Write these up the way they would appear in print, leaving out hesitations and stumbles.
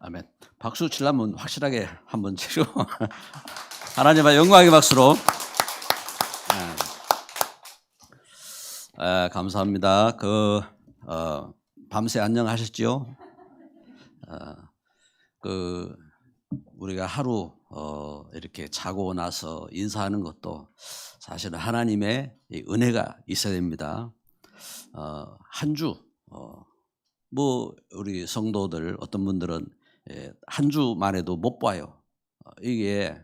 아멘. 박수 치려면 확실하게 한번 치고 하나님의 영광의 박수로. 감사합니다. 밤새 안녕하셨죠? 우리가 하루 이렇게 자고 나서 인사하는 것도 사실은 하나님의 은혜가 있어야 됩니다. 한 주, 우리 성도들 어떤 분들은 한 주만 해도 못 봐요. 이게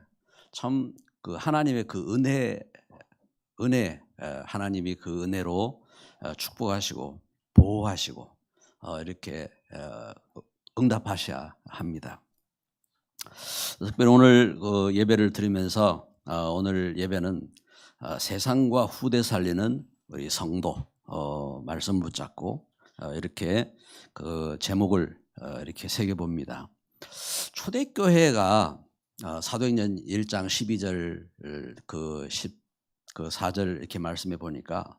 참 하나님의 은혜, 하나님이 그 은혜로 축복하시고 보호하시고 이렇게 응답하셔야 합니다. 특별히 오늘 예배를 드리면서 오늘 예배는 세상과 후대 살리는 우리 성도 말씀 붙잡고 이렇게 제목을 이렇게 새겨봅니다. 초대교회가 사도행전 1장 12절 4절 이렇게 말씀해 보니까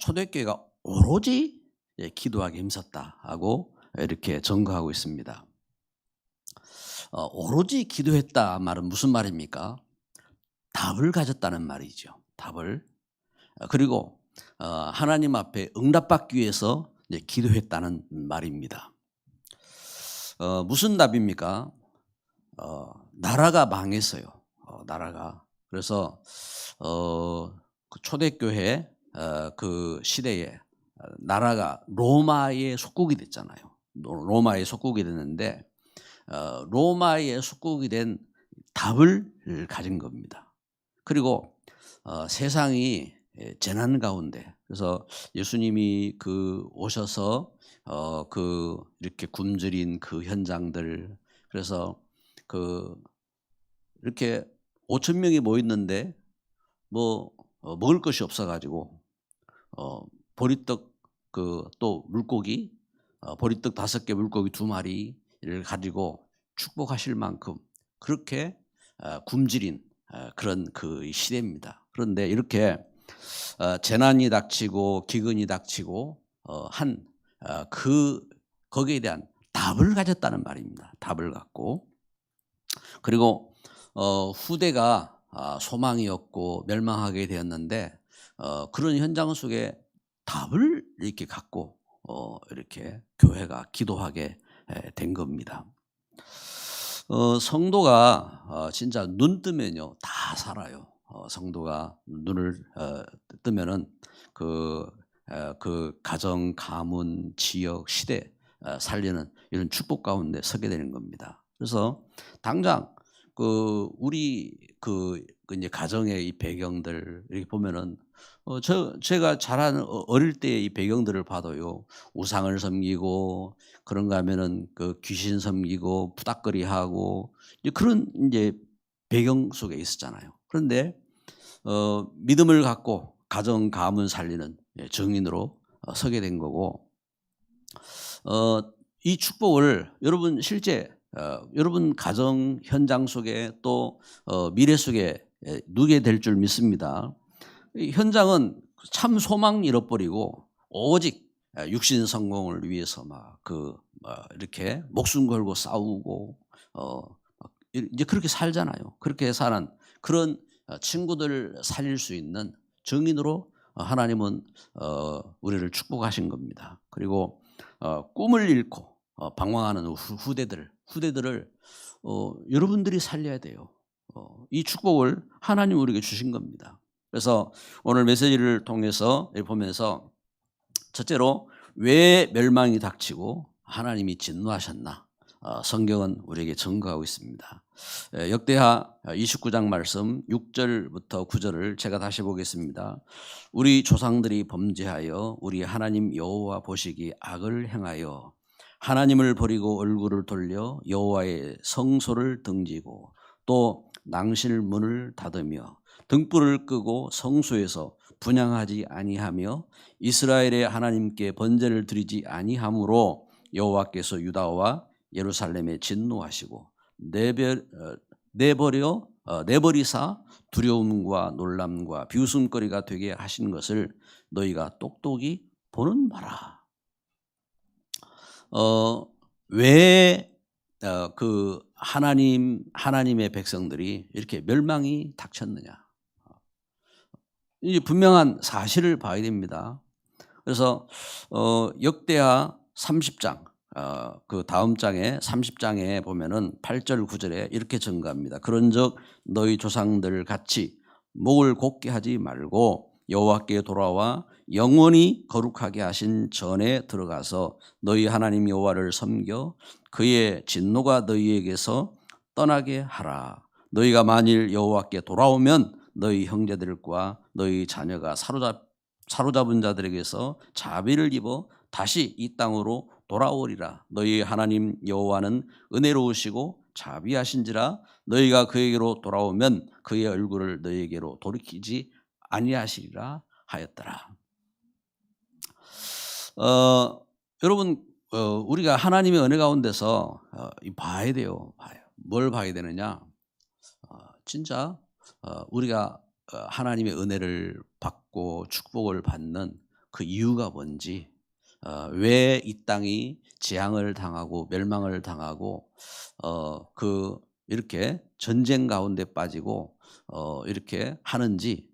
초대교회가 오로지 기도하기 힘썼다 하고 이렇게 증거하고 있습니다. 오로지 기도했다 말은 무슨 말입니까? 답을 가졌다는 말이죠. 답을. 그리고 하나님 앞에 응답받기 위해서 기도했다는 말입니다. 무슨 답입니까? 나라가 망했어요. 나라가. 그래서 그 초대교회 그 시대에 나라가 로마의 속국이 됐잖아요. 로마의 속국이 됐는데 로마의 속국이 된 답을 가진 겁니다. 그리고 세상이 재난 가운데, 그래서 예수님이 오셔서 이렇게 굶주린 그 현장들, 그래서 이렇게 5천 명이 모였는데 먹을 것이 없어가지고 보리떡 또 물고기 보리떡 5개 물고기 2마리를 가지고 축복하실 만큼 그렇게 굶주린 그런 그 시대입니다. 그런데 이렇게 재난이 닥치고 기근이 닥치고 거기에 대한 답을 가졌다는 말입니다. 답을 갖고. 그리고 후대가 소망이 없고 멸망하게 되었는데 그런 현장 속에 답을 이렇게 갖고 이렇게 교회가 기도하게 된 겁니다. 성도가 진짜 눈 뜨면요 다 살아요. 성도가 눈을 뜨면은 그 가정, 가문, 지역, 시대 살리는 이런 축복 가운데 서게 되는 겁니다. 그래서 당장 우리 이제 가정의 이 배경들 이렇게 보면은 제가 자라는 어릴 때의 이 배경들을 봐도요 우상을 섬기고 그런가 하면은 귀신 섬기고 푸닥거리하고 그런 이제 배경 속에 있었잖아요. 그런데 믿음을 갖고 가정 가문 살리는 증인으로 서게 된 거고, 이 축복을 여러분 실제 여러분 가정 현장 속에 또 미래 속에 누게 될 줄 믿습니다. 이 현장은 참 소망 잃어버리고 오직 육신 성공을 위해서 이렇게 목숨 걸고 싸우고 이제 그렇게 살잖아요. 그렇게 사는 그런 친구들 살릴 수 있는 증인으로 하나님은 우리를 축복하신 겁니다. 그리고 꿈을 잃고 방황하는 후대들을 여러분들이 살려야 돼요. 이 축복을 하나님 우리에게 주신 겁니다. 그래서 오늘 메시지를 통해서 보면서 첫째로 왜 멸망이 닥치고 하나님이 진노하셨나 성경은 우리에게 증거하고 있습니다. 역대하 29장 말씀 6절부터 9절을 제가 다시 보겠습니다. 우리 조상들이 범죄하여 우리 하나님 여호와 보시기 악을 행하여 하나님을 버리고 얼굴을 돌려 여호와의 성소를 등지고 또 낭실 문을 닫으며 등불을 끄고 성소에서 분향하지 아니하며 이스라엘의 하나님께 번제를 드리지 아니하므로 여호와께서 유다와 예루살렘에 진노하시고 내버리사 두려움과 놀람과 비웃음거리가 되게 하신 것을 너희가 똑똑히 보는 바라. 왜 그 하나님의 백성들이 이렇게 멸망이 닥쳤느냐? 이 분명한 사실을 봐야 됩니다. 그래서 역대하 30장 그 다음 장에 30장에 보면은 8절 9절에 이렇게 증거합니다. 그런즉 너희 조상들 같이 목을 곧게 하지 말고 여호와께 돌아와 영원히 거룩하게 하신 전에 들어가서 너희 하나님 여호와를 섬겨 그의 진노가 너희에게서 떠나게 하라. 너희가 만일 여호와께 돌아오면 너희 형제들과 너희 자녀가 사로잡은 자들에게서 자비를 입어 다시 이 땅으로 돌아오리라. 너희 하나님 여호와는 은혜로우시고 자비하신지라 너희가 그에게로 돌아오면 그의 얼굴을 너희에게로 돌이키지 아니하시리라 하였더라. 여러분 우리가 하나님의 은혜 가운데서 봐야 돼요. 뭘 봐야 되느냐? 진짜 우리가 하나님의 은혜를 받고 축복을 받는 그 이유가 뭔지, 왜 이 땅이 재앙을 당하고 멸망을 당하고 이렇게 전쟁 가운데 빠지고 이렇게 하는지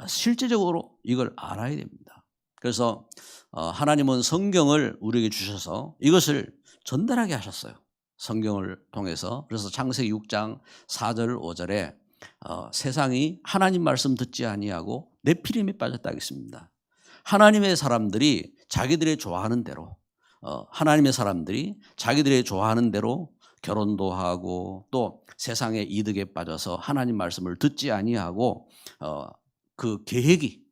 실제적으로 이걸 알아야 됩니다. 그래서 하나님은 성경을 우리에게 주셔서 이것을 전달하게 하셨어요. 성경을 통해서. 그래서 창세기 6장 4절 5절에 세상이 하나님 말씀 듣지 아니하고 네피림에 빠졌다 하겠습니다. 하나님의 사람들이 자기들의 좋아하는 대로 하나님의 사람들이 자기들의 좋아하는 대로 결혼도 하고 또 세상의 이득에 빠져서 하나님 말씀을 듣지 아니하고 그 계획이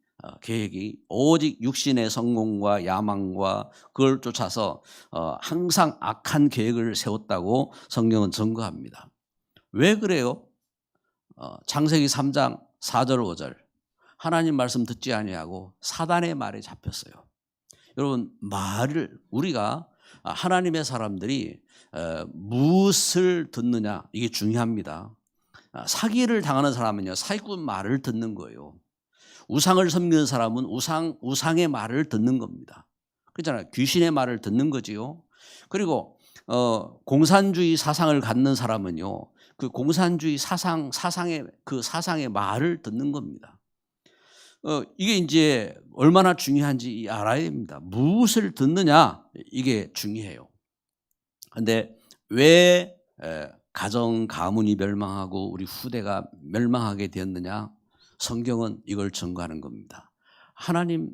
오직 육신의 성공과 야망과 그걸 쫓아서 항상 악한 계획을 세웠다고 성경은 증거합니다. 왜 그래요? 창세기 3장 4절 5절 하나님 말씀 듣지 아니하고 사단의 말에 잡혔어요. 여러분 우리가 하나님의 사람들이 무엇을 듣느냐 이게 중요합니다. 사기를 당하는 사람은요 사기꾼 말을 듣는 거예요. 우상을 섬기는 사람은 우상의 말을 듣는 겁니다. 그렇잖아요. 귀신의 말을 듣는 거지요. 그리고 공산주의 사상을 갖는 사람은요 그 공산주의 사상의 말을 듣는 겁니다. 이게 이제 얼마나 중요한지 알아야 됩니다. 무엇을 듣느냐 이게 중요해요. 그런데 왜 가정 가문이 멸망하고 우리 후대가 멸망하게 되었느냐? 성경은 이걸 증거하는 겁니다. 하나님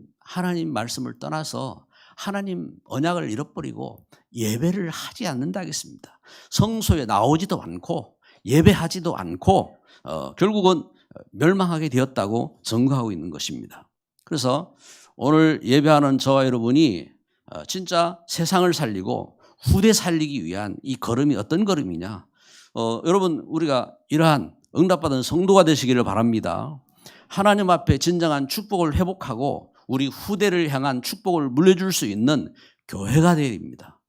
말씀을 떠나서 하나님 언약을 잃어버리고 예배를 하지 않는다 하겠습니다. 성소에 나오지도 않고 예배하지도 않고 결국은 멸망하게 되었다고 증거하고 있는 것입니다. 그래서 오늘 예배하는 저와 여러분이 진짜 세상을 살리고 후대 살리기 위한 이 걸음이 어떤 걸음이냐? 여러분 우리가 이러한 응답받은 성도가 되시기를 바랍니다. 하나님 앞에 진정한 축복을 회복하고 우리 후대를 향한 축복을 물려줄 수 있는 교회가 되어야 됩니다.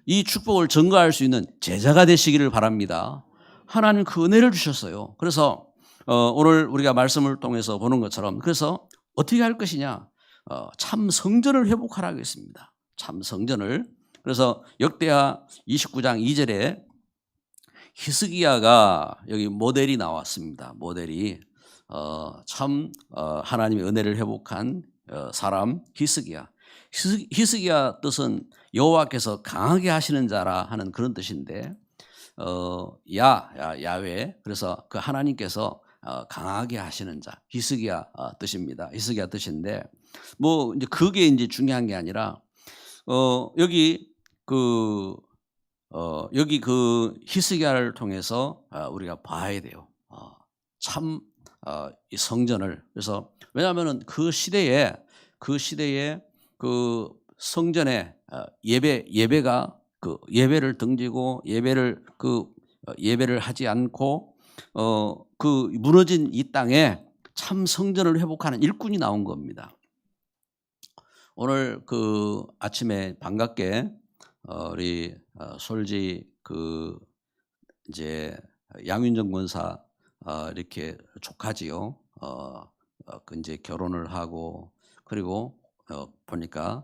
이 축복을 증거할 수 있는 제자가 되시기를 바랍니다. 하나님 그 은혜를 주셨어요. 그래서 오늘 우리가 말씀을 통해서 보는 것처럼 그래서 어떻게 할 것이냐? 참 성전을 회복하라고 했습니다. 참 성전을. 그래서 역대하 29장 2절에 히스기야가 여기 모델이 나왔습니다. 모델이 참 하나님의 은혜를 회복한 사람 히스기야. 히스기야 뜻은 여호와께서 강하게 하시는 자라 하는 그런 뜻인데 야훼 그래서 그 하나님께서 강하게 하시는 자 히스기야 뜻입니다. 히스기야 뜻인데 뭐 이제 그게 이제 중요한 게 아니라 여기 그 히스기야를 통해서 우리가 봐야 돼요. 참 이 성전을. 그래서 왜냐하면은 그 시대에 그 성전에 예배가 그 예배를 등지고 예배를 하지 않고 그 무너진 이 땅에 참 성전을 회복하는 일꾼이 나온 겁니다. 오늘 그 아침에 반갑게 우리 솔지 그 이제 양윤정 권사 이렇게 조카지요. 그 이제 결혼을 하고 그리고 보니까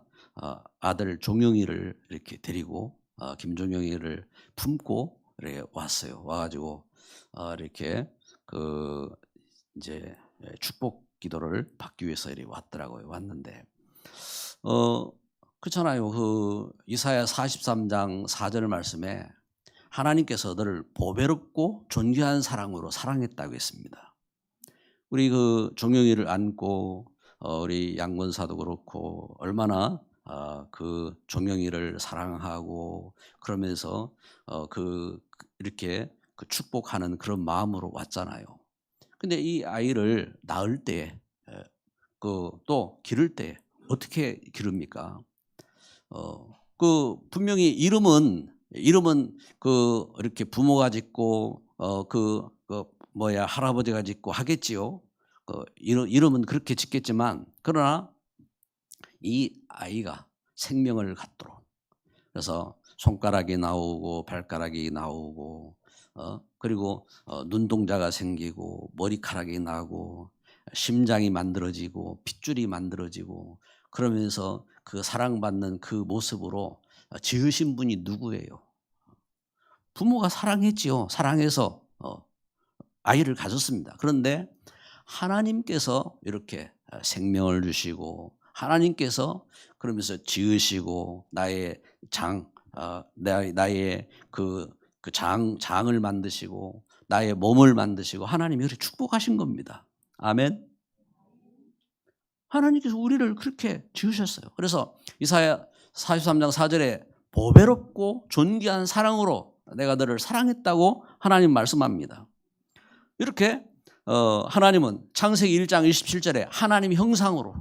아들 종영이를 이렇게 데리고 김종영이를 품고 이렇게 왔어요. 와가지고 이렇게 그 이제 축복 기도를 받기 위해서 이렇게 왔더라고요. 왔는데 그렇잖아요. 그 이사야 43장 4절 말씀에 하나님께서 너를 보배롭고 존귀한 사랑으로 사랑했다고 했습니다. 우리 그 종영이를 안고 우리 양권사도 그렇고 얼마나 그 종영이를 사랑하고 그러면서 이렇게 그 축복하는 그런 마음으로 왔잖아요. 근데 이 아이를 낳을 때 또 기를 때 어떻게 기릅니까? 분명히 이름은 이렇게 부모가 짓고 할아버지가 짓고 하겠지요. 이름은 그렇게 짓겠지만 그러나 이 아이가 생명을 갖도록 그래서 손가락이 나오고 발가락이 나오고 그리고 눈동자가 생기고 머리카락이 나고 심장이 만들어지고 핏줄이 만들어지고 그러면서 그 사랑받는 그 모습으로 지으신 분이 누구예요? 부모가 사랑했지요. 사랑해서 아이를 가졌습니다. 그런데 하나님께서 이렇게 생명을 주시고 하나님께서 그러면서 지으시고 나의 나의 장을 만드시고 나의 몸을 만드시고 하나님이 이렇게 축복하신 겁니다. 아멘. 하나님께서 우리를 그렇게 지으셨어요. 그래서 이사야 43장 4절에 보배롭고 존귀한 사랑으로 내가 너를 사랑했다고 하나님 말씀합니다. 이렇게 하나님은 창세기 1장 27절에 하나님 형상으로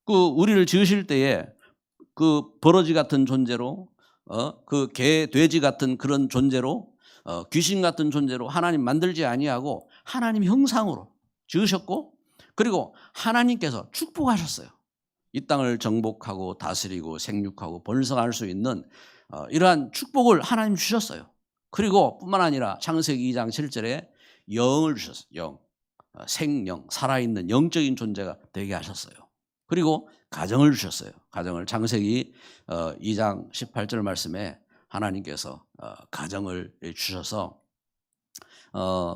우리를 지으실 때에 그 버러지 같은 존재로 그 개 돼지 같은 그런 존재로 귀신 같은 존재로 하나님 만들지 아니하고 하나님 형상으로 지으셨고 그리고 하나님께서 축복하셨어요. 이 땅을 정복하고 다스리고 생육하고 번성할 수 있는 이러한 축복을 하나님 주셨어요. 그리고 뿐만 아니라 창세기 2장 7절에 영을 주셨어요. 영, 생명, 살아있는 영적인 존재가 되게 하셨어요. 그리고 가정을 주셨어요. 가정을 창세기 2장 18절 말씀에 하나님께서 가정을 주셔서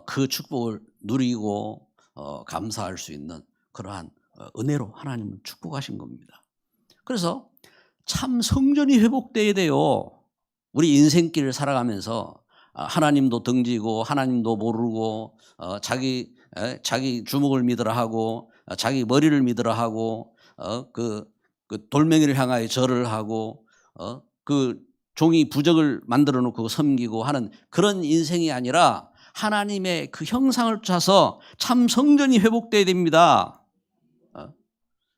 그 축복을 누리고 감사할 수 있는 그러한 은혜로 하나님은 축복하신 겁니다. 그래서 참 성전이 회복돼야 돼요. 우리 인생길을 살아가면서 하나님도 등지고 하나님도 모르고 자기 주먹을 믿으라 하고 자기 머리를 믿으라 하고 그 돌멩이를 향하여 절을 하고 그 종이 부적을 만들어 놓고 섬기고 하는 그런 인생이 아니라 하나님의 그 형상을 쫓아서 참 성전이 회복돼야 됩니다.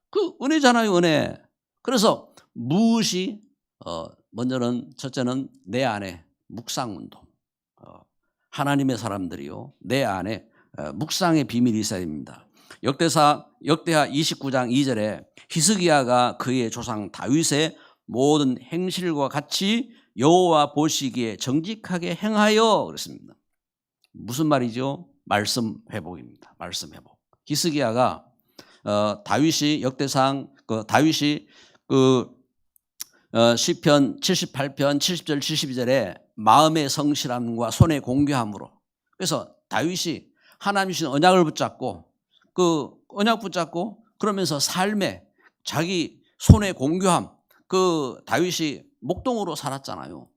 그 은혜잖아요, 은혜. 그래서 무엇이 첫째는 내 안에 묵상운동. 하나님의 사람들이요, 내 안에 묵상의 비밀이 있어야 됩니다. 역대하 29장 2절에 히스기야가 그의 조상 다윗의 모든 행실과 같이 여호와 보시기에 정직하게 행하여 그랬습니다. 무슨 말이죠? 말씀 회복입니다. 말씀 회복. 히스기야가 다윗이 역대상 다윗이 시편 78편 70절 72절에 마음의 성실함과 손의 공교함으로 그래서 다윗이 하나님 주신 언약을 붙잡고 그러면서 삶에 자기 손의 공교함 다윗이 목동으로 살았잖아요.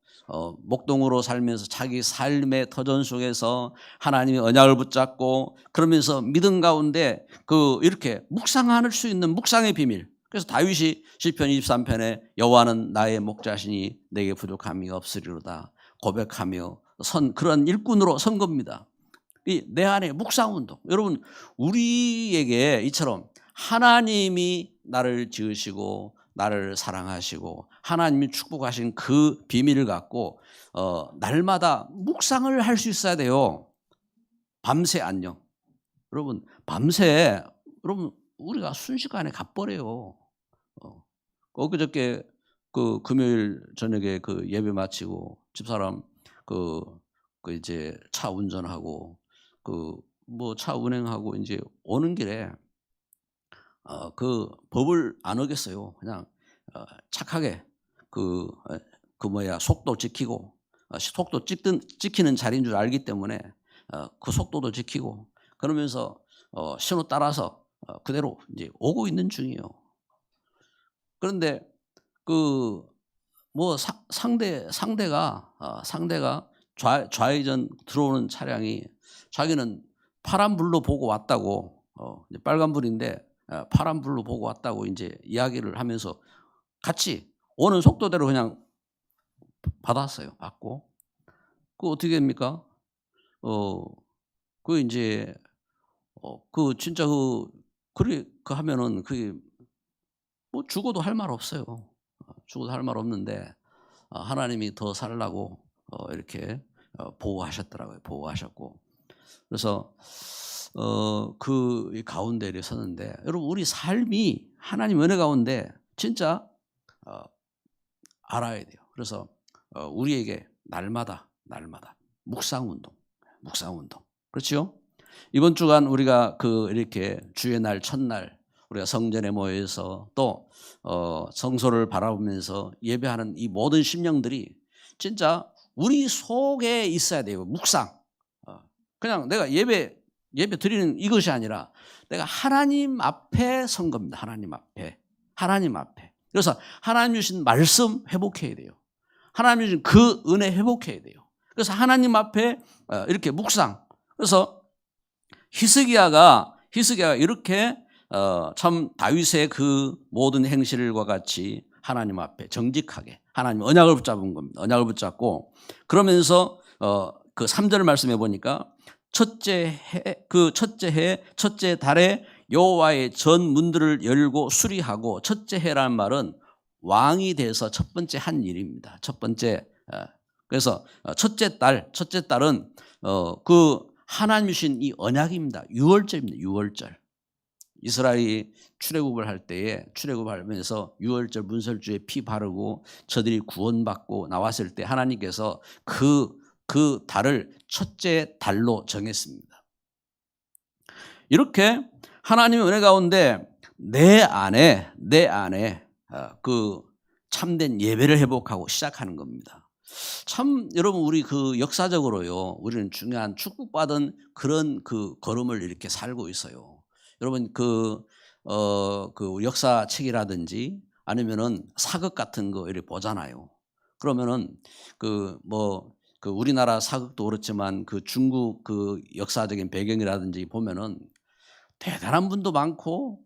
목동으로 살면서 자기 삶의 터전 속에서 하나님의 언약을 붙잡고 그러면서 믿음 가운데 이렇게 묵상할 수 있는 묵상의 비밀. 그래서 다윗이 시편 23편에 여호와는 나의 목자시니 내게 부족함이 없으리로다 고백하며 그런 일꾼으로 선 겁니다. 내 안에 묵상운동. 여러분 우리에게 이처럼 하나님이 나를 지으시고 나를 사랑하시고 하나님이 축복하신 그 비밀을 갖고 날마다 묵상을 할 수 있어야 돼요. 밤새 안녕. 여러분 밤새 우리가 순식간에 가버려요. 엊그저께 금요일 저녁에 예배 마치고 집사람 이제 차 운전하고 차 운행하고 이제 오는 길에 법을 안 어겼어요. 그냥 착하게 속도 지키고 속도 지키는 자리인 줄 알기 때문에 그 속도도 지키고 그러면서 신호 따라서 그대로 이제 오고 있는 중이에요. 그런데 그 뭐 상대가 좌회전 들어오는 차량이 자기는 파란불로 보고 왔다고 이제 빨간불인데 파란불로 보고 왔다고 이제 이야기를 하면서 같이 오는 속도대로 그냥 받았어요. 받고 그 어떻게 됩니까? 그 이제 그 진짜 그 하면은 그게 뭐 죽어도 할 말 없어요. 죽어도 할 말 없는데 하나님이 더 살라고 이렇게 보호하셨더라고요. 보호하셨고 그래서 그 가운데 이렇게 섰는데 여러분 우리 삶이 하나님 은혜 가운데 진짜 알아야 돼요. 그래서 우리에게 날마다 묵상 운동 그렇죠? 이번 주간 우리가 이렇게 주의 날 첫날 우리가 성전에 모여서 또 성소를 바라보면서 예배하는 이 모든 심령들이 진짜 우리 속에 있어야 돼요. 묵상. 그냥 내가 예배 드리는 이것이 아니라 내가 하나님 앞에 선 겁니다. 하나님 앞에. 그래서 하나님 주신 말씀 회복해야 돼요. 하나님 주신 그 은혜 회복해야 돼요. 그래서 하나님 앞에 이렇게 묵상. 그래서 히스기야가 이렇게 참 다윗의 그 모든 행실과 같이 하나님 앞에 정직하게 하나님 언약을 붙잡은 겁니다. 언약을 붙잡고 그러면서 그 3절 말씀해 보니까 첫째 해 첫째 달에 여호와의 전 문들을 열고 수리하고 첫째 해라는 말은 왕이 돼서 첫 번째 한 일입니다. 첫 번째. 그래서 첫째 달은 그 하나님 주신 이 언약입니다. 유월절입니다. 유월절. 이스라엘이 출애굽을 할 때에 출애굽하면서 유월절 문설주에 피 바르고 저들이 구원받고 나왔을 때 하나님께서 그 달을 첫째 달로 정했습니다. 이렇게 하나님의 은혜 가운데 내 안에 그 참된 예배를 회복하고 시작하는 겁니다. 참 여러분 우리 역사적으로요 우리는 중요한 축복받은 그런 걸음을 이렇게 살고 있어요. 여러분 역사책이라든지 아니면은 사극 같은 거 이렇게 보잖아요. 그러면은 우리나라 사극도 그렇지만 중국 역사적인 배경이라든지 보면은 대단한 분도 많고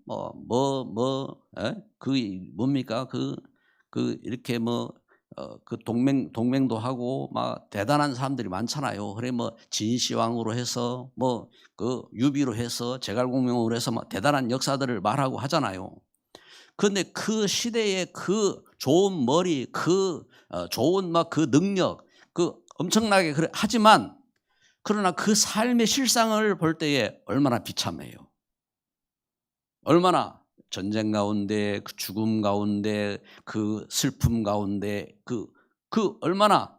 뭡니까 이렇게 동맹도 하고 막 대단한 사람들이 많잖아요. 그래 진시황으로 해서 유비로 해서 제갈공명으로 해서 막 대단한 역사들을 말하고 하잖아요. 그런데 그 시대의 좋은 머리, 좋은 그 능력, 엄청나게 하지만 그러나 그 삶의 실상을 볼 때에 얼마나 비참해요. 얼마나 전쟁 가운데 죽음 가운데 슬픔 가운데 얼마나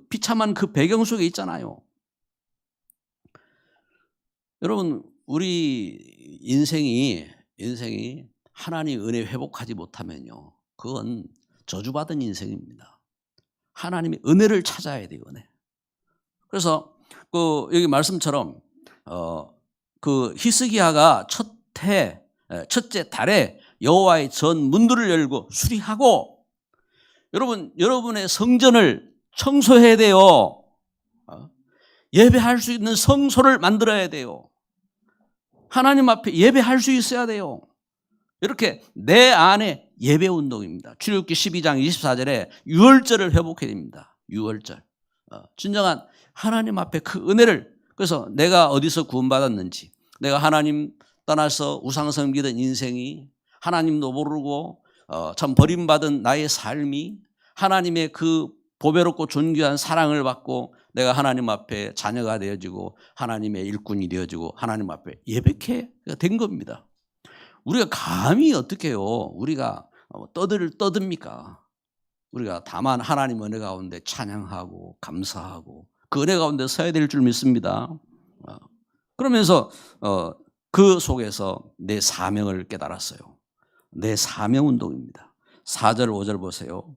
비참한 배경 속에 있잖아요. 여러분 우리 인생이 하나님 은혜 회복하지 못하면요 그건 저주받은 인생입니다. 하나님의 은혜를 찾아야 돼요. 은혜. 그래서 여기 말씀처럼 히스기야가 첫째 달에 여호와의 전 문들을 열고 수리하고 여러분의 성전을 청소해야 돼요. 예배할 수 있는 성소를 만들어야 돼요. 하나님 앞에 예배할 수 있어야 돼요. 이렇게 내 안에 예배 운동입니다. 출애굽기 12장 24절에 유월절을 회복해야 됩니다. 유월절. 진정한 하나님 앞에 그 은혜를 그래서 내가 어디서 구원받았는지 내가 하나님 떠나서 우상 섬기던 인생이 하나님도 모르고 참 버림받은 나의 삶이 하나님의 보배롭고 존귀한 사랑을 받고 내가 하나님 앞에 자녀가 되어지고 하나님의 일꾼이 되어지고 하나님 앞에 예배케 된 겁니다. 우리가 감히 어떻게 해요? 우리가 떠듭니까? 우리가 다만 하나님 은혜 가운데 찬양하고 감사하고 그 은혜 가운데 서야 될 줄 믿습니다. 그러면서 그 속에서 내 사명을 깨달았어요. 내 사명 운동입니다. 4절 5절 보세요.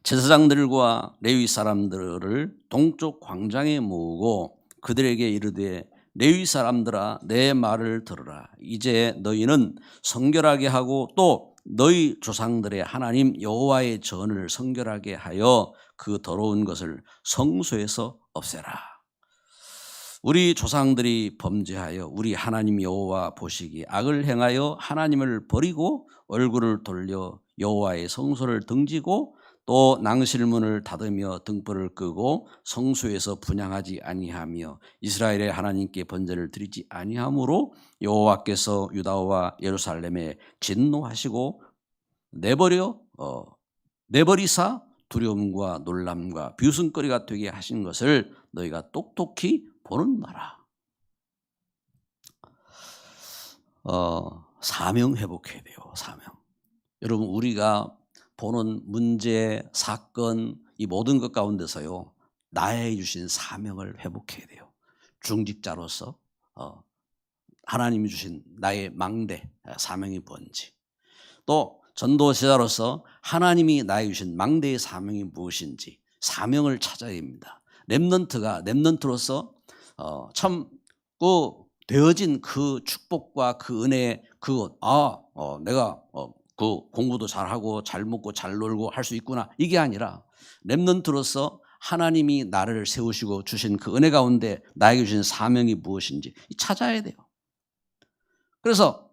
제사장들과 레위 사람들을 동쪽 광장에 모으고 그들에게 이르되 레위 사람들아 내 말을 들으라. 이제 너희는 성결하게 하고 또 너희 조상들의 하나님 여호와의 전을 성결하게 하여 그 더러운 것을 성소에서 없애라. 우리 조상들이 범죄하여 우리 하나님 여호와 보시기에 악을 행하여 하나님을 버리고 얼굴을 돌려 여호와의 성소를 등지고 또 낭실문을 닫으며 등불을 끄고 성소에서 분향하지 아니하며 이스라엘의 하나님께 번제를 드리지 아니하므로 여호와께서 유다와 예루살렘에 진노하시고 내버리사 두려움과 놀람과 비웃음거리가 되게 하신 것을 너희가 똑똑히 보는 나라. 사명 회복해야 돼요. 사명. 여러분 우리가 보는 문제, 사건 이 모든 것 가운데서요 나의 주신 사명을 회복해야 돼요. 중직자로서 하나님이 주신 나의 망대 사명이 뭔지, 또 전도제자로서 하나님이 나에게 주신 망대의 사명이 무엇인지 사명을 찾아야 합니다. 렘넌트로서 참 되어진 그 축복과 그 은혜 그것 내가 그 공부도 잘하고 잘 먹고 잘 놀고 할 수 있구나 이게 아니라 렘넌트로서 하나님이 나를 세우시고 주신 그 은혜 가운데 나에게 주신 사명이 무엇인지 찾아야 돼요. 그래서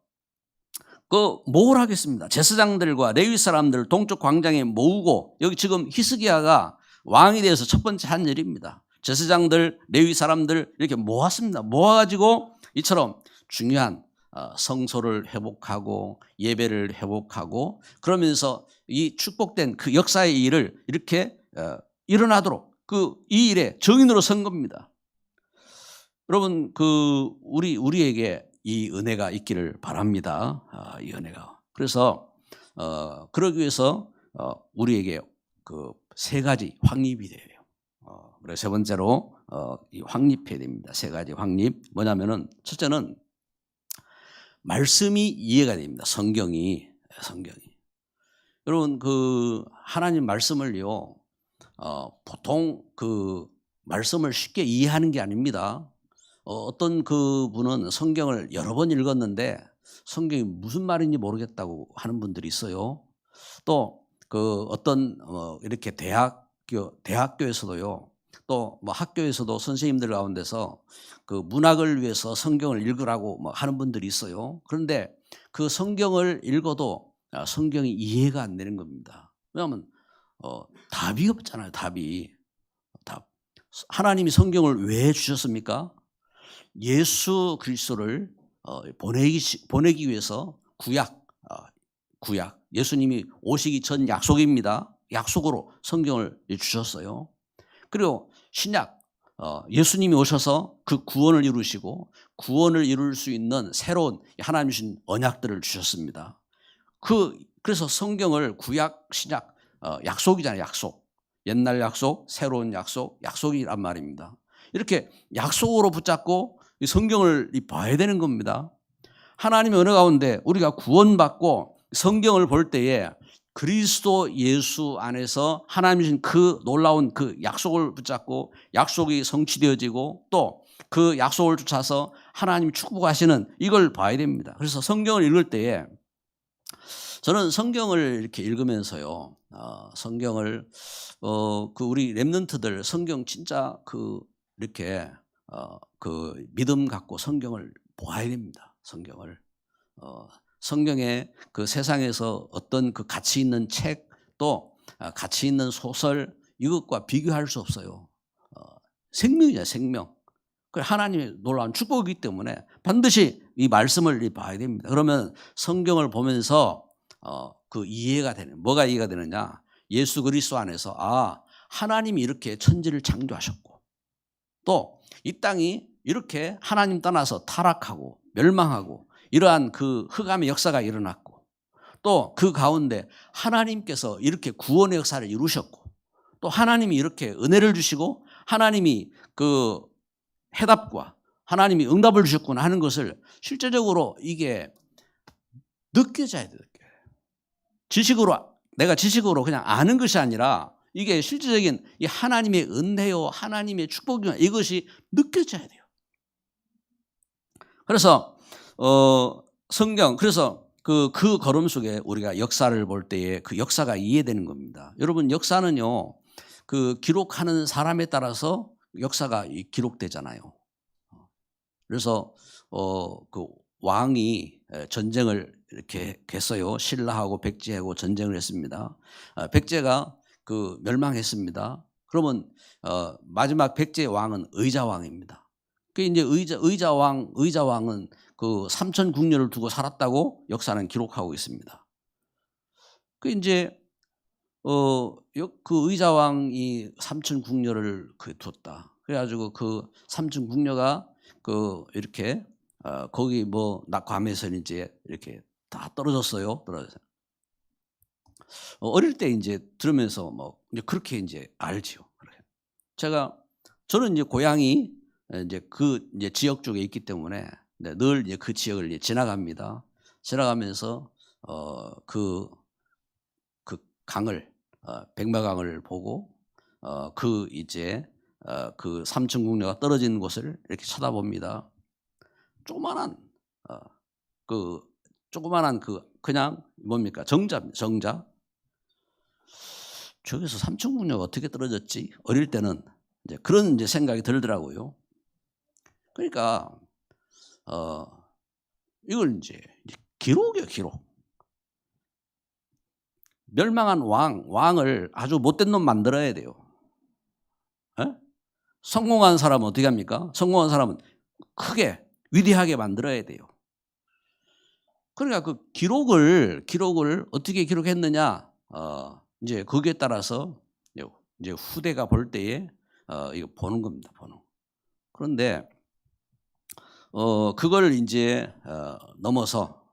뭘 하겠습니다. 제사장들과 레위 사람들 동쪽 광장에 모으고 여기 지금 히스기야가 왕이 되어서 첫 번째 한 일입니다. 제사장들, 레위 사람들 이렇게 모았습니다. 모아가지고 이처럼 중요한 성소를 회복하고 예배를 회복하고 그러면서 이 축복된 그 역사의 일을 이렇게 일어나도록 이 일에 증인으로 선 겁니다. 여러분 우리에게 이 은혜가 있기를 바랍니다. 이 은혜가. 그래서 그러기 위해서 우리에게 그 세 가지 확립이 돼요. 그래서 세 번째로 이 확립해야 됩니다. 세 가지 확립. 뭐냐면은 첫째는 말씀이 이해가 됩니다. 성경이. 여러분 하나님 말씀을요 보통 말씀을 쉽게 이해하는 게 아닙니다. 어떤 그분은 성경을 여러 번 읽었는데 성경이 무슨 말인지 모르겠다고 하는 분들이 있어요. 또 어떤 이렇게 대학교에서도요. 또 학교에서도 선생님들 가운데서 문학을 위해서 성경을 읽으라고 하는 분들이 있어요. 그런데 그 성경을 읽어도 성경이 이해가 안 되는 겁니다. 왜냐하면 답이 없잖아요. 답. 하나님이 성경을 왜 주셨습니까? 예수 그리스도를 보내기 위해서 구약 예수님이 오시기 전 약속입니다. 약속으로 성경을 주셨어요. 그리고 신약 예수님이 오셔서 그 구원을 이루시고 구원을 이룰 수 있는 새로운 하나님 주신 언약들을 주셨습니다. 그래서 성경을 구약 신약 약속이잖아요. 약속. 옛날 약속, 새로운 약속, 약속이란 말입니다. 이렇게 약속으로 붙잡고 이 성경을 봐야 되는 겁니다. 하나님의 은혜 가운데 우리가 구원받고 성경을 볼 때에 그리스도 예수 안에서 하나님이 주신 그 놀라운 그 약속을 붙잡고 약속이 성취되어지고 또 그 약속을 쫓아서 하나님이 축복하시는 이걸 봐야 됩니다. 그래서 성경을 읽을 때에 저는 성경을 이렇게 읽으면서요, 성경을 우리 렘넌트들 성경 진짜 이렇게 믿음 갖고 성경을 보아야 됩니다. 성경에 그 세상에서 어떤 그 가치 있는 책 또 가치 있는 소설 이것과 비교할 수 없어요. 생명이잖아요, 생명. 하나님의 놀라운 축복이기 때문에 반드시 이 말씀을 봐야 됩니다. 그러면 성경을 보면서 이해가 되는, 뭐가 이해가 되느냐? 예수 그리스도 안에서 하나님이 이렇게 천지를 창조하셨고 또 이 땅이 이렇게 하나님 떠나서 타락하고 멸망하고 이러한 그 흑암의 역사가 일어났고 또 그 가운데 하나님께서 이렇게 구원의 역사를 이루셨고 또 하나님이 이렇게 은혜를 주시고 하나님이 그 해답과 하나님이 응답을 주셨구나 하는 것을 실제적으로 이게 느껴져야 돼요. 지식으로 내가 지식으로 그냥 아는 것이 아니라 이게 실질적인 이 하나님의 은혜요, 하나님의 축복이요, 이것이 느껴져야 돼요. 그래서 성경, 그래서 그 걸음 속에 우리가 역사를 볼 때에 그 역사가 이해되는 겁니다. 여러분, 역사는요, 그 기록하는 사람에 따라서 역사가 기록되잖아요. 그래서 그 왕이 전쟁을 이렇게 했어요. 신라하고 백제하고 전쟁을 했습니다. 백제가 그 멸망했습니다. 그러면 마지막 백제 왕은 의자왕입니다. 그 이제 의자왕은 그 삼천국녀를 두고 살았다고 역사는 기록하고 있습니다. 그 이제 그 의자왕이 삼천국녀를 뒀다. 그래가지고 그 삼천국녀가 그 이렇게 거기 뭐 괌에서 이제 이렇게 다 떨어졌어요. 떨어져서 어릴 때 이제 들으면서 뭐 이제 그렇게 이제 알지요. 저는 이제 고향이 이제 그 이제 지역 쪽에 있기 때문에 늘 이제 그 지역을 이제 지나갑니다. 지나가면서 그 강을 백마강을 보고 그 이제 그 삼천국녀가 떨어진 곳을 이렇게 쳐다봅니다. 조그만한 그냥 뭡니까, 정자입니다. 정자. 저기서 삼천국녀가 어떻게 떨어졌지? 어릴 때는 이제 그런 이제 생각이 들더라고요. 그러니까 이걸 이제 기록이에요, 기록. 멸망한 왕을 아주 못된 놈 만들어야 돼요. 에? 성공한 사람은 어떻게 합니까? 성공한 사람은 크게 위대하게 만들어야 돼요. 그러니까 그 기록을 어떻게 기록했느냐, 이제 거기에 따라서 이제 후대가 볼 때에 이거 보는 겁니다, 보는. 그런데 그걸 이제 넘어서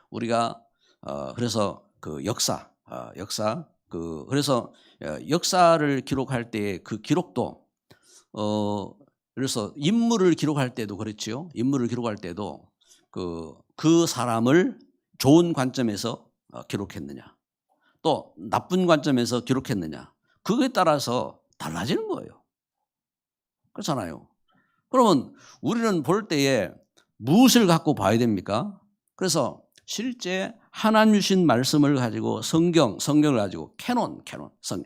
우리가 그래서 그 역사 그래서 역사를 기록할 때 그 기록도 그래서 인물을 기록할 때도 그렇지요. 인물을 기록할 때도 그 사람을 좋은 관점에서 기록했느냐, 또 나쁜 관점에서 기록했느냐, 그거에 따라서 달라지는 거예요. 그렇잖아요. 그러면 우리는 볼 때에 무엇을 갖고 봐야 됩니까? 그래서 실제 하나님 주신 말씀을 가지고 성경을 가지고 캐논,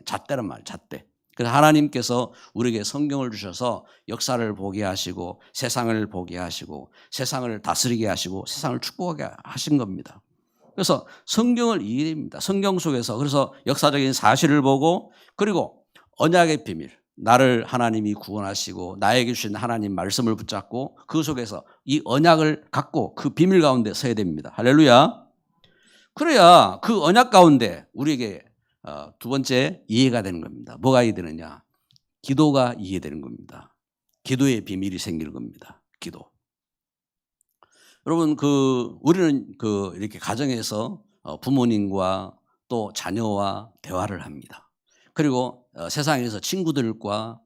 잣대란 말이에요, 잣대. 그래서 하나님께서 우리에게 성경을 주셔서 역사를 보게 하시고 세상을 보게 하시고 세상을 다스리게 하시고 세상을 축복하게 하신 겁니다. 그래서 성경을 이해합니다. 성경 속에서 그래서 역사적인 사실을 보고, 그리고 언약의 비밀, 나를 하나님이 구원하시고 나에게 주신 하나님 말씀을 붙잡고 그 속에서 이 언약을 갖고 그 비밀 가운데 서야 됩니다. 할렐루야. 그래야 그 언약 가운데 우리에게 두 번째 이해가 되는 겁니다. 뭐가 이해되느냐? 기도가 이해되는 겁니다. 기도의 비밀이 생기는 겁니다. 기도. 여러분, 우리는 이렇게 가정에서 부모님과 또 자녀와 대화를 합니다. 그리고 세상에서 친구들과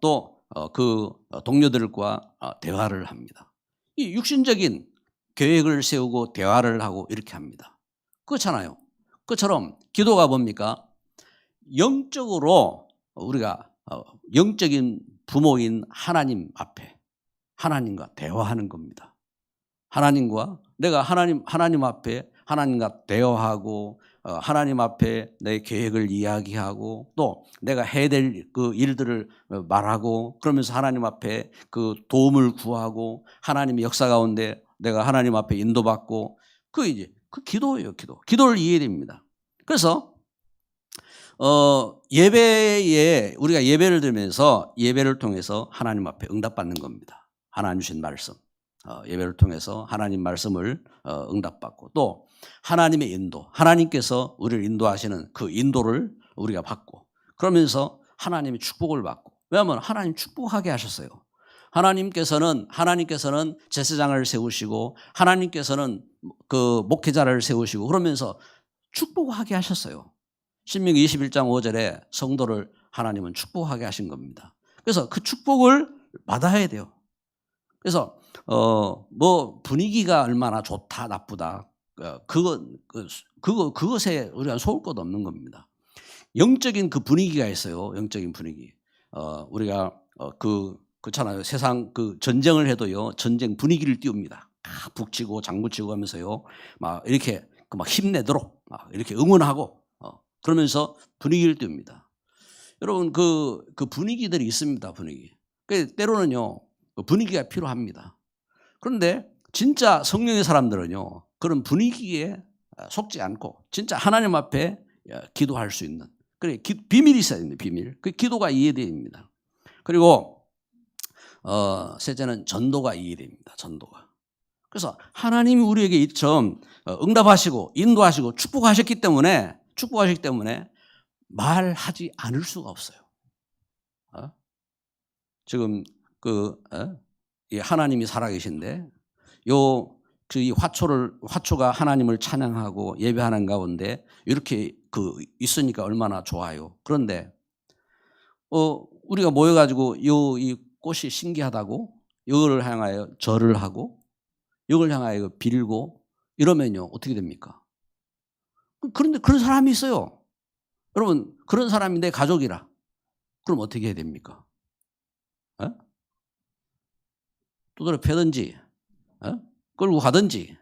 또 그 동료들과 대화를 합니다. 이 육신적인 계획을 세우고 대화를 하고 이렇게 합니다. 그렇잖아요. 그처럼 기도가 뭡니까? 영적으로 우리가 영적인 부모인 하나님 앞에 하나님과 대화하는 겁니다. 내가 하나님 앞에 하나님과 대화하고 하나님 앞에 내 계획을 이야기하고 또 내가 해야 될 그 일들을 말하고, 그러면서 하나님 앞에 그 도움을 구하고 하나님의 역사 가운데 내가 하나님 앞에 인도받고, 이제 그 기도예요, 기도. 기도를 이해해야 됩니다. 그래서 예배에 우리가 예배를 드리면서 예배를 통해서 하나님 앞에 응답받는 겁니다. 하나님 주신 말씀. 예배를 통해서 하나님 말씀을 응답받고, 또 하나님의 인도, 하나님께서 우리를 인도하시는 그 인도를 우리가 받고, 그러면서 하나님의 축복을 받고. 왜냐하면 하나님 축복하게 하셨어요. 하나님께서는 제사장을 세우시고 하나님께서는 그 목회자를 세우시고 그러면서 축복하게 하셨어요. 신명기 21장 5절에 성도를 하나님은 축복하게 하신 겁니다. 그래서 그 축복을 받아야 돼요. 그래서 뭐 분위기가 얼마나 좋다 나쁘다, 그것에 우리가 속을 것 없는 겁니다. 영적인 그 분위기가 있어요. 영적인 분위기. 우리가 그렇잖아요. 세상 그 전쟁을 해도요, 전쟁 분위기를 띄웁니다. 북치고 장구치고 하면서요, 막 이렇게 막 힘내도록 막 이렇게 응원하고 그러면서 분위기를 띄웁니다. 여러분 그 분위기들이 있습니다. 분위기. 때로는요 그 분위기가 필요합니다. 그런데 진짜 성령의 사람들은요 그런 분위기에 속지 않고 진짜 하나님 앞에 기도할 수 있는 비밀이 있어야 됩니다. 비밀. 그 기도가 이해됩니다. 그리고 셋째는 전도가 이해됩니다. 전도가. 그래서 하나님이 우리에게 이처럼 응답하시고 인도하시고 축복하셨기 때문에 말하지 않을 수가 없어요. 지금 이 하나님이 살아계신데 이 화초가 하나님을 찬양하고 예배하는 가운데 이렇게 있으니까 얼마나 좋아요. 그런데 우리가 모여가지고 이 꽃이 신기하다고 이거를 향하여 절을 하고 이걸 향하여 빌고 이러면요 어떻게 됩니까? 그런데 그런 사람이 있어요. 여러분 그런 사람이 내 가족이라 그럼 어떻게 해야 됩니까? 두드려 패든지 끌고 가든지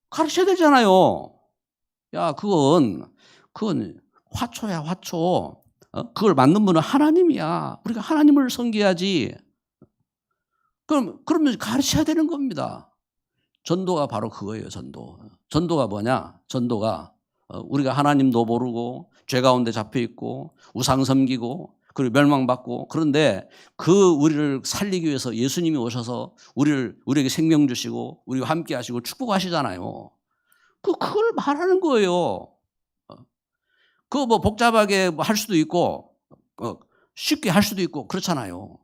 가르쳐야 되잖아요. 야 그건 화초야 화초. 그걸 만든 분은 하나님이야. 우리가 하나님을 섬겨야지. 그러면 가르쳐야 되는 겁니다. 전도가 바로 그거예요. 전도가 뭐냐? 전도가 우리가 하나님도 모르고 죄 가운데 잡혀 있고 우상 섬기고 그리고 멸망받고 그런데 우리를 살리기 위해서 예수님이 오셔서 우리에게 생명 주시고 우리와 함께 하시고 축복하시잖아요. 그걸 말하는 거예요. 그거 뭐 복잡하게 할 수도 있고 쉽게 할 수도 있고 그렇잖아요.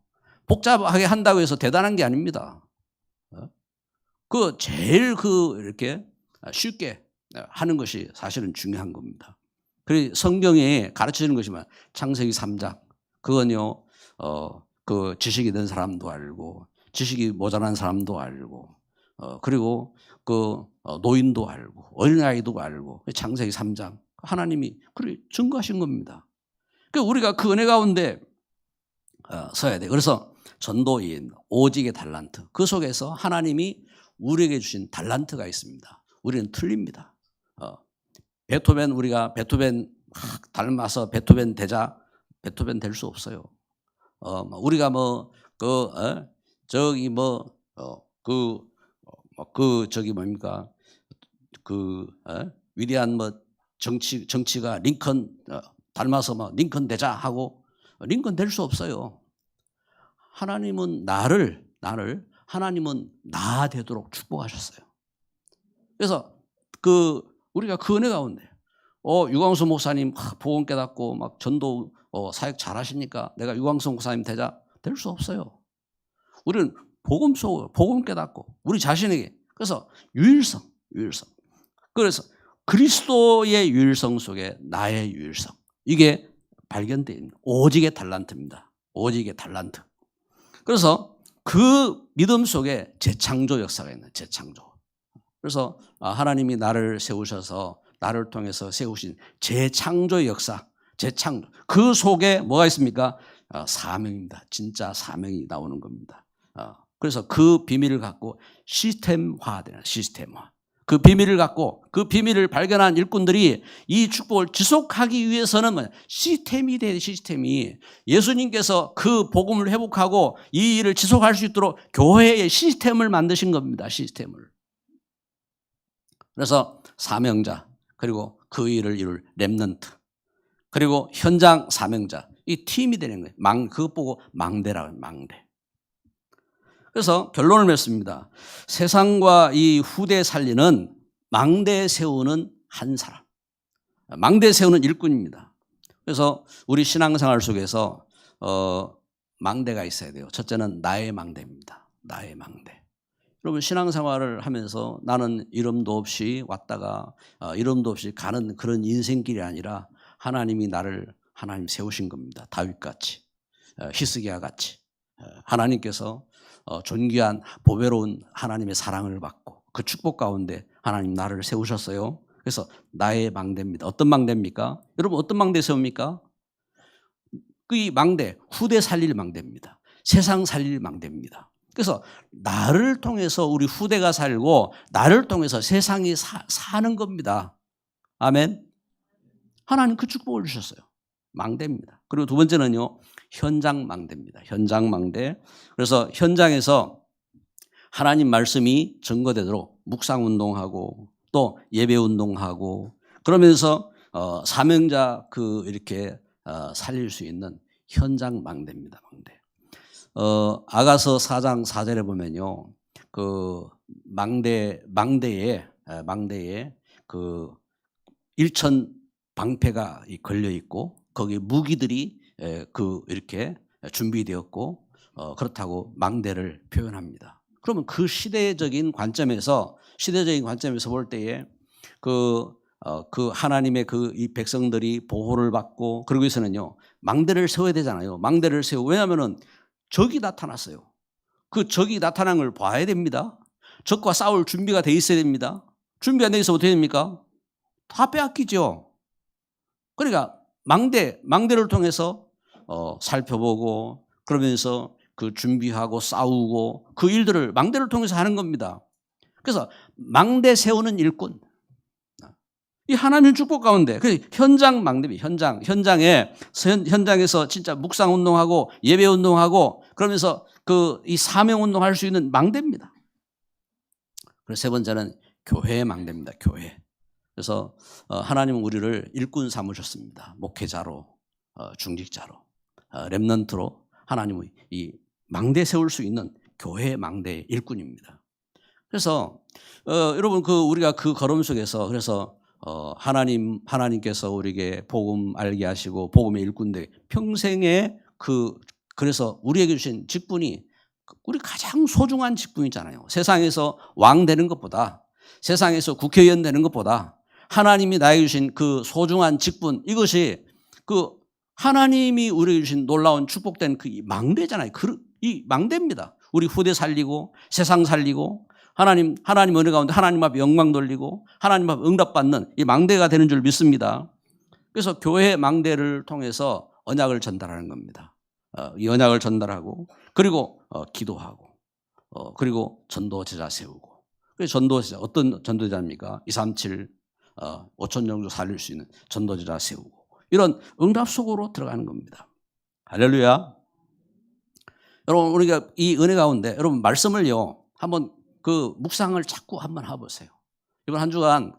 복잡하게 한다고 해서 대단한 게 아닙니다. 제일 이렇게 쉽게 하는 것이 사실은 중요한 겁니다. 그리고 성경에 가르치는 것이면 창세기 3장 그건요 그 지식이 있는 사람도 알고 지식이 모자란 사람도 알고 그리고 노인도 알고 어린아이도 알고 창세기 3장 하나님이 증거하신 겁니다. 그러니까 우리가 그 은혜 가운데 서야 돼요. 그래서 전도인 오직의 달란트 그 속에서 하나님이 우리에게 주신 달란트가 있습니다. 우리는 틀립니다. 우리가 베토벤 닮아서 베토벤 되자 베토벤 될 수 없어요. 우리가 뭡니까 위대한 정치가 링컨 닮아서 링컨 되자 하고 링컨 될 수 없어요. 하나님은 나를 하나님은 나 되도록 축복하셨어요. 그래서 우리가 그 은혜 가운데 유광수 목사님 복음 깨닫고 막 전도 사역 잘하시니까 내가 유광수 목사님 되자 될 수 없어요. 우리는 복음 깨닫고 우리 자신에게 그래서 유일성 그래서 그리스도의 유일성 속에 나의 유일성 이게 발견되어 있는 오직의 달란트입니다. 오직의 달란트. 그래서 그 믿음 속에 재창조 역사가 있는 재창조. 그래서 하나님이 나를 세우셔서 나를 통해서 세우신 재창조의 역사, 재창조. 그 속에 뭐가 있습니까? 사명입니다. 진짜 사명이 나오는 겁니다. 그래서 그 비밀을 갖고 시스템화되는 시스템화. 그 비밀을 갖고 그 비밀을 발견한 일꾼들이 이 축복을 지속하기 위해서는 시스템이 돼야 돼. 시스템이 예수님께서 그 복음을 회복하고 이 일을 지속할 수 있도록 교회의 시스템을 만드신 겁니다. 시스템을. 그래서 사명자 그리고 그 일을 이룰 렘넌트 그리고 현장 사명자 이 팀이 되는 거예요. 그것 보고 망대라고 해요. 망대. 그래서 결론을 맺습니다. 세상과 이 후대 살리는 망대 세우는 한 사람. 망대 세우는 일꾼입니다. 그래서 우리 신앙생활 속에서 망대가 있어야 돼요. 첫째는 나의 망대입니다. 나의 망대. 여러분 신앙생활을 하면서 나는 이름도 없이 왔다가 이름도 없이 가는 그런 인생길이 아니라 하나님이 나를 하나님 세우신 겁니다. 다윗같이 히스기야같이 하나님께서 존귀한 보배로운 하나님의 사랑을 받고 그 축복 가운데 하나님 나를 세우셨어요. 그래서 나의 망대입니다. 어떤 망대입니까? 여러분 어떤 망대 세웁니까? 이 망대, 후대 살릴 망대입니다. 세상 살릴 망대입니다. 그래서 나를 통해서 우리 후대가 살고 나를 통해서 세상이 사는 겁니다. 아멘. 하나님 그 축복을 주셨어요. 망대입니다. 그리고 두 번째는요, 현장 망대입니다. 현장 망대. 그래서 현장에서 하나님 말씀이 증거되도록 묵상 운동하고 또 예배 운동하고 그러면서 사명자 이렇게 살릴 수 있는 현장 망대입니다. 망대. 아가서 4장 4절에 보면요, 그 망대에 그 1천 방패가 걸려 있고 거기 무기들이 이렇게 준비되었고 그렇다고 망대를 표현합니다. 그러면 그 시대적인 관점에서 볼 때에 그 하나님의 이 백성들이 보호를 받고 그러고 있어는요, 망대를 세워야 되잖아요. 망대를 세우고, 왜냐하면은 적이 나타났어요. 그 적이 나타난 걸 봐야 됩니다. 적과 싸울 준비가 돼 있어야 됩니다. 준비 안 돼 있으면 어떻게 됩니까? 다 빼앗기죠. 그러니까 망대를 통해서 살펴보고 그러면서 그 준비하고 싸우고 그 일들을 망대를 통해서 하는 겁니다. 그래서 망대 세우는 일꾼. 이 하나님 축복 가운데 현장 망대입니다. 현장에서 진짜 묵상 운동하고 예배 운동하고 그러면서 이 사명 운동할 수 있는 망대입니다. 그리고 세 번째는 교회의 망대입니다. 교회. 그래서 하나님은 우리를 일꾼 삼으셨습니다. 목회자로, 중직자로, 렘넌트로 하나님의 이 망대 세울 수 있는 교회 망대의 일꾼입니다. 그래서 여러분 우리가 그 걸음 속에서 그래서 하나님께서 우리에게 복음 알게 하시고 복음의 일꾼들 평생에 그래서 우리에게 주신 직분이 우리 가장 소중한 직분이잖아요. 세상에서 왕 되는 것보다, 세상에서 국회의원 되는 것보다 하나님이 나에게 주신 그 소중한 직분, 이것이 하나님이 우리에게 주신 놀라운 축복된 이 망대잖아요. 이 망대입니다. 우리 후대 살리고 세상 살리고 하나님 은혜 가운데 하나님 앞에 영광 돌리고 하나님 앞에 응답받는 이 망대가 되는 줄 믿습니다. 그래서 교회 망대를 통해서 언약을 전달하는 겁니다. 이 언약을 전달하고 그리고 기도하고 그리고 전도제자 세우고. 그래서 전도제자 어떤 전도제자입니까? 237 5천 정도 살릴 수 있는 전도제자 세우고 이런 응답 속으로 들어가는 겁니다. 할렐루야. 여러분 우리가 이 은혜 가운데 여러분 말씀을요 한번 묵상을 자꾸 한번 해보세요. 이번 한 주간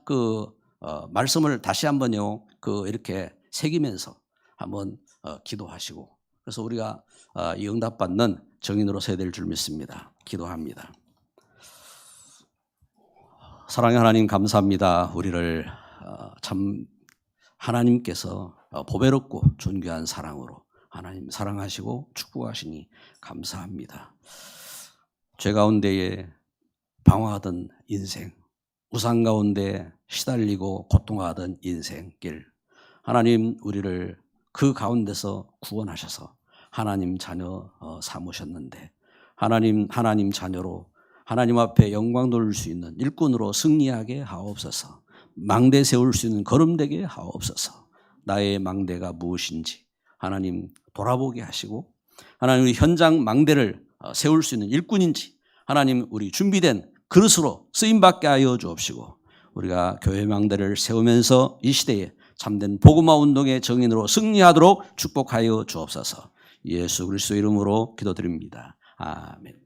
말씀을 다시 한번요 이렇게 새기면서 한번 기도하시고 그래서 우리가 이 응답받는 정인으로 서야 될 줄 믿습니다. 기도합니다. 사랑의 하나님 감사합니다. 우리를 참 하나님께서 보배롭고 존귀한 사랑으로 하나님 사랑하시고 축복하시니 감사합니다. 죄 가운데에 방황하던 인생, 우상 가운데 시달리고 고통하던 인생길, 하나님 우리를 그 가운데서 구원하셔서 하나님 자녀 삼으셨는데 하나님 자녀로 하나님 앞에 영광 돌릴 수 있는 일꾼으로 승리하게 하옵소서. 망대 세울 수 있는 걸음되게 하옵소서. 나의 망대가 무엇인지 하나님 돌아보게 하시고 하나님 우리 현장 망대를 세울 수 있는 일꾼인지 하나님 우리 준비된 그릇으로 쓰임받게 하여 주옵시고 우리가 교회 망대를 세우면서 이 시대에 참된 복음화 운동의 정인으로 승리하도록 축복하여 주옵소서. 예수 그리스도 이름으로 기도드립니다. 아멘.